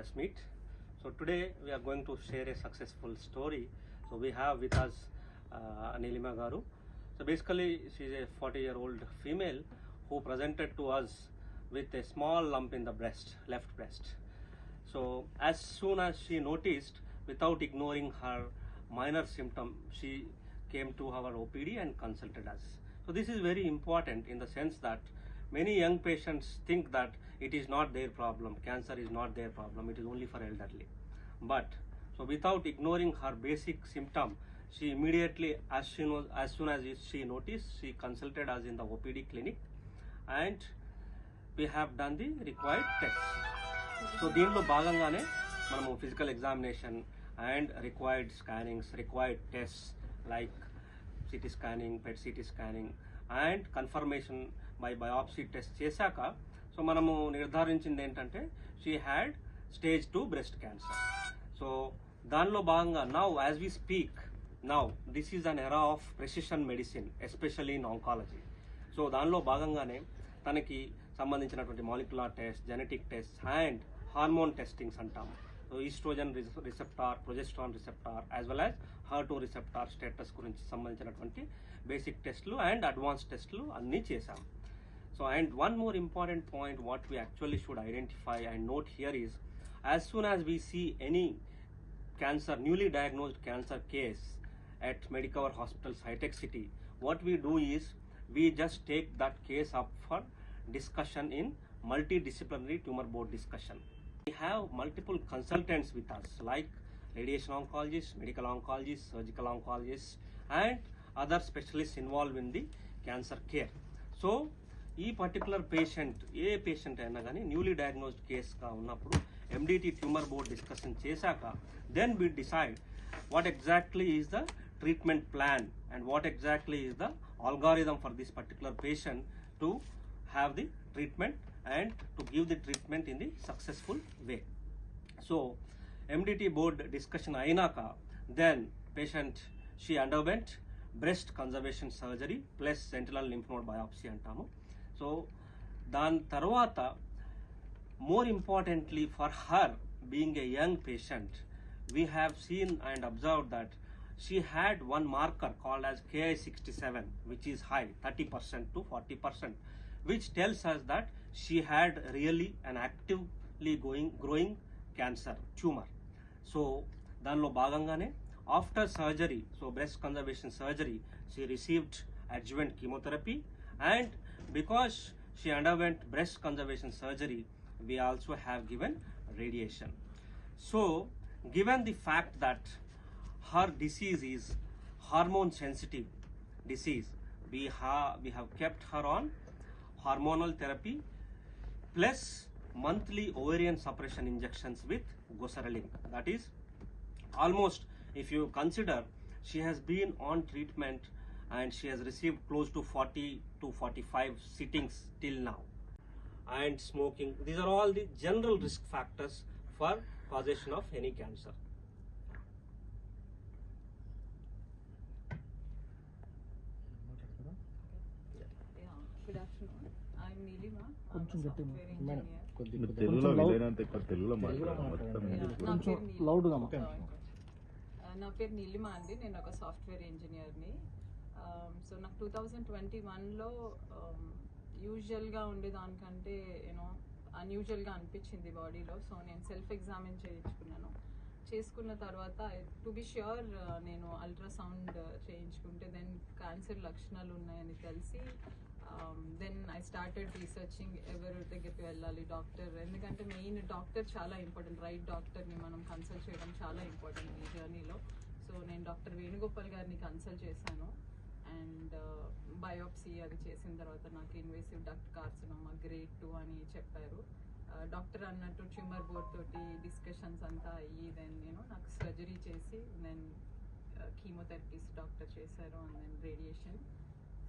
press meet. So today we are going to share a successful story. So we have with us Nilima Garu. So basically she is a 40-year-old female who presented to us with a small lump in the breast, left breast. So as soon as she noticed, without ignoring her minor symptom, she came to our OPD and consulted us. So this is very important in the sense that many young patients think that it is not their problem, cancer is not their problem, it is only for elderly. But so without ignoring her basic symptom, she immediately, as soon as she noticed, she consulted us in the OPD clinic and we have done the required tests. So దీంట్లో భాగంగానే మనము physical examination and required scannings, required test like CT scanning, PET CT scanning and confirmation by biopsy test చేశాక so మనము నిర్ధారించింది ఏంటంటే she had stage 2 breast cancer. So దానిలో భాగంగా now as we speak, now this is an era of precision medicine especially in oncology. So దానిలో భాగంగానే తనకి సంబంధించినటువంటి molecular test, genetic test and hormone testings అంటాము. So estrogen receptor, progesterone receptor as well as HER2 receptor status గురించి సంబంధించినటువంటి basic టెస్ట్లు and advance టెస్ట్లు అన్నీ చేశాం. So and one more important point what we actually should identify and note here is as soon as we see any cancer, newly diagnosed cancer case at Medicover Hospitals, Hitech City, what we do is we just take that case up for discussion in multidisciplinary tumor board discussion. We have multiple consultants with us like radiation oncologists, medical oncologists, surgical oncologists and other specialists involved in the cancer care. So ఈ particular patient, ఏ patient అయినా కానీ newly diagnosed కేస్గా ఉన్నప్పుడు MDT tumour board discussion చేశాక then we decide what exactly is the treatment plan and what exactly is the algorithm for this particular patient to have the treatment and to give the treatment in the successful way. So MDT board discussion ayinaka then patient she underwent breast conservation surgery plus sentinel lymph node biopsy antamu. So dan tarvata more importantly for her being a young patient, we have seen and observed that she had one marker called as Ki67 which is high 30% to 40%, which tells us that she had really an actively growing cancer tumor. So danlo bhagangane after surgery, so breast conservation surgery, she received adjuvant chemotherapy and because she underwent breast conservation surgery, we also have given radiation. So given the fact that her disease is hormone sensitive disease, we have kept her on hormonal therapy plus monthly ovarian suppression injections with goserelin. That is almost, if you consider, she has been on treatment and she has received close to 40 to 45 sittings till now. And smoking, these are all the general risk factors for causation of any cancer. Good afternoon. I'm Nilima. కొంచెం గట్టి madam, తెలుగులో వీలైనంత ఎక్కువ తెలుగులో మాట్లాడాలి. కొంచెం లౌడ్గా నా పేరు నీలిమ అండి. నేను ఒక సాఫ్ట్వేర్ ఇంజనీర్ని. సో నాకు 2021లో యూజువల్గా ఉండేదానికంటే అన్యూజువల్గా అనిపించింది బాడీలో. సో నేను సెల్ఫ్ ఎగ్జామిన్ చేసుకున్న తర్వాత టు బి ష్యూర్ నేను అల్ట్రాసౌండ్ చేయించుకుంటే దెన్ క్యాన్సర్ లక్షణాలు ఉన్నాయని తెలిసి దెన్ ఐ స్టార్టెడ్ రీసెర్చింగ్ ఎవరి దగ్గరికి వెళ్ళాలి డాక్టర్, ఎందుకంటే మెయిన్ డాక్టర్ చాలా ఇంపార్టెంట్. రైట్ డాక్టర్ని మనం కన్సల్ట్ చేయడం చాలా ఇంపార్టెంట్ ఈ జర్నీలో. సో నేను డాక్టర్ వేణుగోపాల్ గారిని కన్సల్ట్ చేశాను అండ్ బయోప్సీ అది చేసిన తర్వాత నాకు ఇన్వేసివ్ డక్ట్ కార్సినోమా గ్రేడ్ 2 అని చెప్పారు. డాక్టర్ అన్నట్టు ట్యూమర్ బోర్డ్ తోటి డిస్కషన్స్ అంతా అయ్యి దెన్ నాకు సర్జరీ చేసి దెన్ కీమోథెరపీస్ డాక్టర్ చేశారు అండ్ దెన్ రేడియేషన్.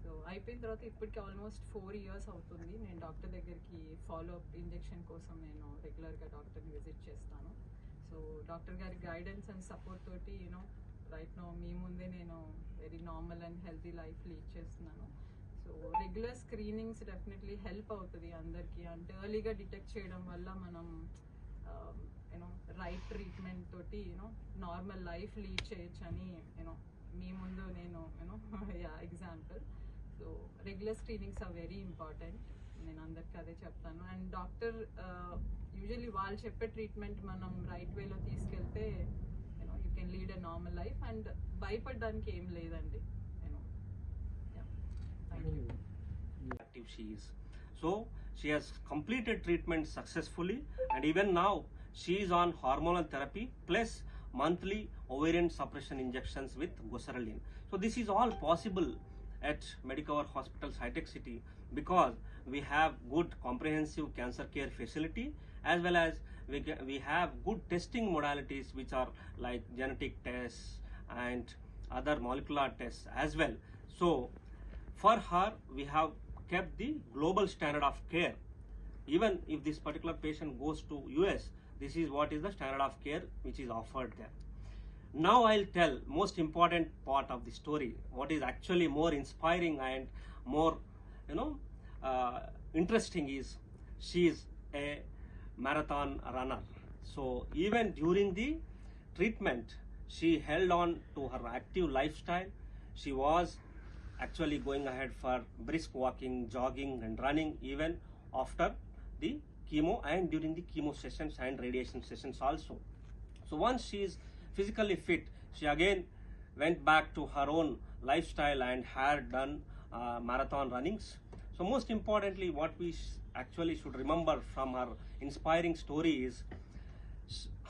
సో అయిపోయిన తర్వాత ఇప్పటికి ఆల్మోస్ట్ 4 years అవుతుంది. నేను డాక్టర్ దగ్గరికి ఫాలోఅప్ ఇంజెక్షన్ కోసం నేను రెగ్యులర్గా డాక్టర్ని విజిట్ చేస్తాను. సో డాక్టర్ గారి గైడెన్స్ అండ్ సపోర్ట్ తోటి రైట్ నో మీ ముందే నేను very normal and healthy life lead చేస్తున్నాను. So regular screenings definitely help అవుతుంది అందరికీ. అంటే ఎర్లీగా డిటెక్ట్ చేయడం వల్ల మనం రైట్ ట్రీట్మెంట్ తోటి నార్మల్ లైఫ్ లీడ్ చేయొచ్చు అని మీ ముందు నేను example. So regular screenings are very important, నేను అందరికీ అదే చెప్తాను. అండ్ డాక్టర్ యూజువల్లీ వాళ్ళు చెప్పే ట్రీట్మెంట్ మనం రైట్ వేలో తీసుకెళ్తే you can lead a normal life. And భయపడడానికి ఏం లేదండి. Thank you. Active she is. So she has completed treatment successfully, and even now she is on hormonal therapy plus monthly ovarian suppression injections with goserelin. So this is all possible at Medicover Hospitals, High-Tech City, because we have good comprehensive cancer care facility, as well as we have good testing modalities which are like genetic tests and other molecular tests as well. So for her we have kept the global standard of care. Even if this particular patient goes to US, this is what is the standard of care which is offered there. Now I'll tell most important part of the story, what is actually more inspiring and more interesting is she is a marathon runner. So even during the treatment she held on to her active lifestyle. She was actually going ahead for brisk walking, jogging and running even after the chemo and during the chemo sessions and radiation sessions also. So once she is physically fit, she again went back to her own lifestyle and had done marathon runnings. So most importantly, what we actually should remember from her inspiring story is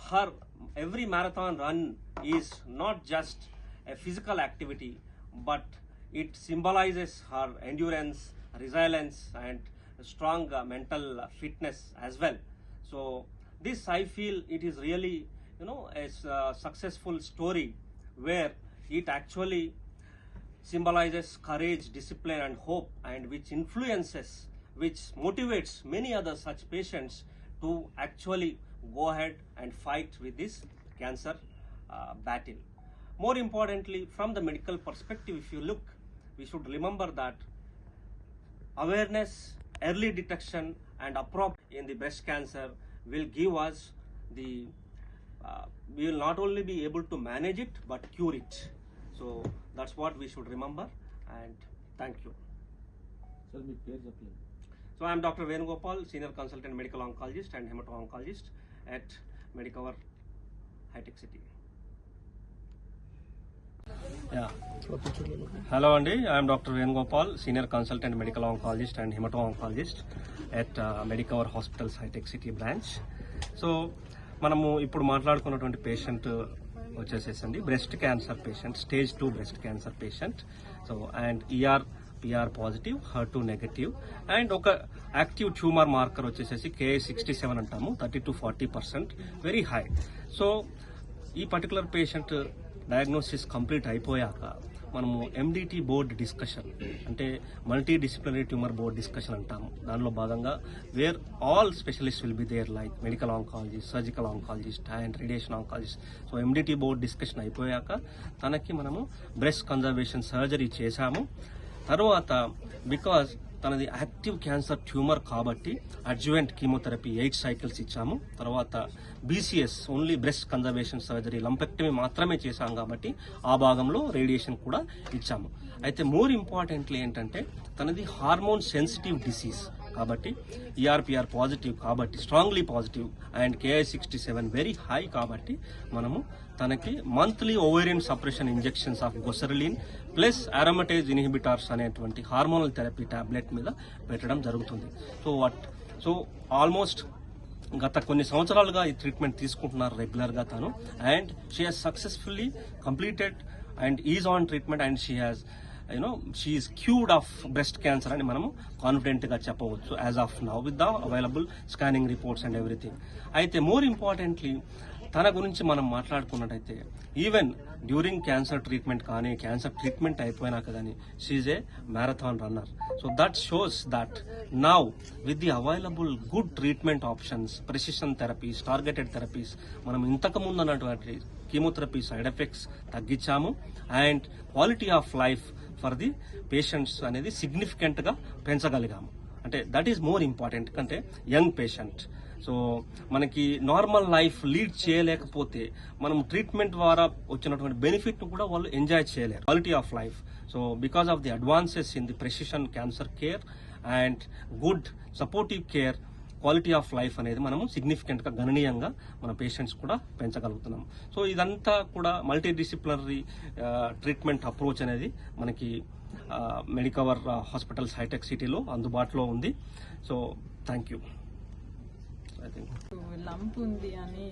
her every marathon run is not just a physical activity, but it symbolizes her endurance, resilience and strong mental fitness as well. So this I feel it is really a successful story where it actually symbolizes courage, discipline and hope, and which influences, which motivates many other such patients to actually go ahead and fight with this cancer battle. More importantly, from the medical perspective, if you look, we should remember that awareness, early detection and appropriate in the breast cancer will give us the we will not only be able to manage it but cure it. So that's what we should remember, and thank you. Sir మీ పేరు చెప్పలేదు. So I am Dr. Venugopal, Senior Consultant Medical Oncologist and Hemato-Oncologist at Medicover, High-Tech City. Yeah. Hello Andy, I am Dr. Venugopal, Senior Consultant Medical Oncologist and Hemato-Oncologist at Medicover Hospitals, High-Tech City branch. So మనము ఇప్పుడు మాట్లాడుకున్నటువంటి patient వచ్చేసేసండి breast cancer patient, stage 2 breast cancer patient. So and PR positive, HER2 negative and ఒక active tumour marker వచ్చేసేసి Ki-67 అంటాము, 30 to 40%, very high. So ఈ particular patient diagnosis complete అయిపోయాక మనము MDT బోర్డ్ డిస్కషన్, అంటే multi disciplinary tumour board discussion అంటాము. దానిలో భాగంగా where all specialist will be there, like medical oncologist, surgical oncologist and radiation oncologist. So MDT board discussion అయిపోయాక తనకి మనము బ్రెస్ట్ కన్జర్వేషన్ సర్జరీ చేశాము. తర్వాత బికాజ్ తనది యాక్టివ్ క్యాన్సర్ ట్యూమర్ కాబట్టి అడ్జువెంట్ కీమోథెరపీ 8 cycles ఇచ్చాము. తర్వాత BCS only breast conservation surgery, lumpectomy మాత్రమే చేశాం కాబట్టి ఆ భాగంలో రేడియేషన్ కూడా ఇచ్చాము. అయితే మోర్ ఇంపార్టెంట్లీ ఏంటంటే తనది హార్మోన్ సెన్సిటివ్ డిసీజ్ కాబట్టి ER/PR పాజిటివ్ కాబట్టి, strongly positive and Ki-67 very high కాబట్టి మనము తనకి monthly ovarian suppression injections of goserelin plus aromatase inhibitors అనేటువంటి హార్మోనల్ థెరపీ టాబ్లెట్ మీద పెట్టడం జరుగుతుంది. సో ఆల్మోస్ట్ గత కొన్ని సంవత్సరాలుగా ఈ ట్రీట్మెంట్ తీసుకుంటున్నారు రెగ్యులర్గా తను. And she has successfully completed and is on treatment and she has she is cured of breast cancer అని మనము కాన్ఫిడెంట్గా చెప్పవచ్చు as of now with the available scanning reports and everything. అయితే మోర్ ఇంపార్టెంట్లీ తన గురించి మనం మాట్లాడుకున్నట్టయితే ఈవెన్ డ్యూరింగ్ క్యాన్సర్ ట్రీట్మెంట్ కానీ, క్యాన్సర్ ట్రీట్మెంట్ అయిపోయినాక కానీ she a marathon runner. So that shows that now with the available good treatment options, precision therapies, targeted therapies, మనం ఇంతకుముందు అన్నటువంటి కీమోథెరపీ సైడ్ ఎఫెక్ట్స్ తగ్గించాము and quality of life for the patients అనేది సిగ్నిఫికెంట్గా పెంచగలిగాము. అంటే దట్ ఈస్ మోర్ ఇంపార్టెంట్. అంటే young patient so మనకి నార్మల్ లైఫ్ లీడ్ చేయలేకపోతే మనం ట్రీట్మెంట్ ద్వారా వచ్చినటువంటి బెనిఫిట్ కూడా వాళ్ళు ఎంజాయ్ చేయలేరు. Quality of life. So because of the advances in the precision cancer care and good supportive care, quality of life అనేది మనము సిగ్నిఫికెంట్గా గణనీయంగా మన పేషెంట్స్ కూడా పెంచగలుగుతున్నాం. సో ఇదంతా కూడా మల్టీ డిసిప్లినరీ ట్రీట్మెంట్ అప్రోచ్ అనేది మనకి మెడికవర్ హాస్పిటల్స్ హైటెక్ సిటీలో అందుబాటులో ఉంది. So thank you. I think lump ఉంది అని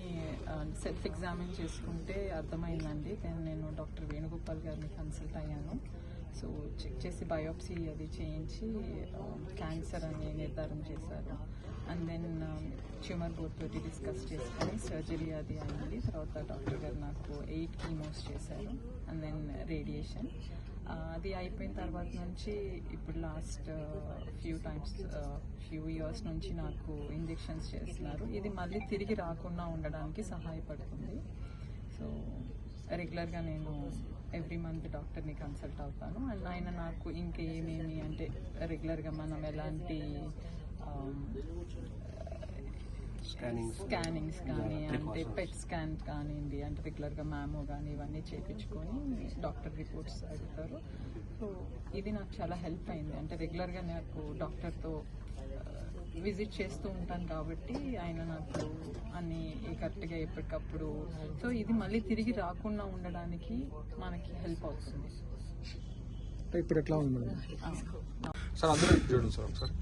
సెల్ఫ్ ఎగ్జామిన్ చేసుకుంటే అర్థమైందండి. దెన్ నేను డాక్టర్ వేణుగోపాల్ గారిని కన్సల్ట్ అయ్యాను. సో చెక్ చేసి బయోప్సీ అది చేయించి క్యాన్సర్ అని నిర్ధారణ చేశారు. అండ్ దెన్ ట్యూమర్ బోర్డ్ తోటి డిస్కస్ చేసుకొని సర్జరీ అది అయింది. తర్వాత డాక్టర్ గారు నాకు 8 కీమోస్ చేశారు అండ్ దెన్ రేడియేషన్. అది అయిపోయిన తర్వాత నుంచి ఇప్పుడు లాస్ట్ ఫ్యూ ఇయర్స్ నుంచి నాకు ఇంజెక్షన్స్ చేస్తున్నారు. ఇది మళ్ళీ తిరిగి రాకుండా ఉండడానికి సహాయపడుతుంది. సో రెగ్యులర్గా నేను ఎవ్రీ మంత్ డాక్టర్ని కన్సల్ట్ అవుతాను. అండ్ ఆయన నాకు ఇంకేమేమి అంటే రెగ్యులర్గా మనం ఎలాంటి స్కానింగ్స్ కానీ అంటే పెట్ స్కాన్ కానివ్వండి, అంటే రెగ్యులర్గా మ్యామో కానీ ఇవన్నీ చేయించుకొని డాక్టర్ రిపోర్ట్స్ అడుగుతారు. సో ఇది నాకు చాలా హెల్ప్ అయింది. అంటే రెగ్యులర్గా నాకు డాక్టర్తో విజిట్ చేస్తూ ఉంటాను కాబట్టి ఆయన నాకు అన్ని కరెక్ట్గా ఎప్పటికప్పుడు, సో ఇది మళ్ళీ తిరిగి రాకుండా ఉండడానికి మనకి హెల్ప్ అవుతుంది. ఇప్పుడు ఎట్లా ఉంది మేడం? ఆ. సార్ అందరూ చూడండి సార్ ఒకసారి.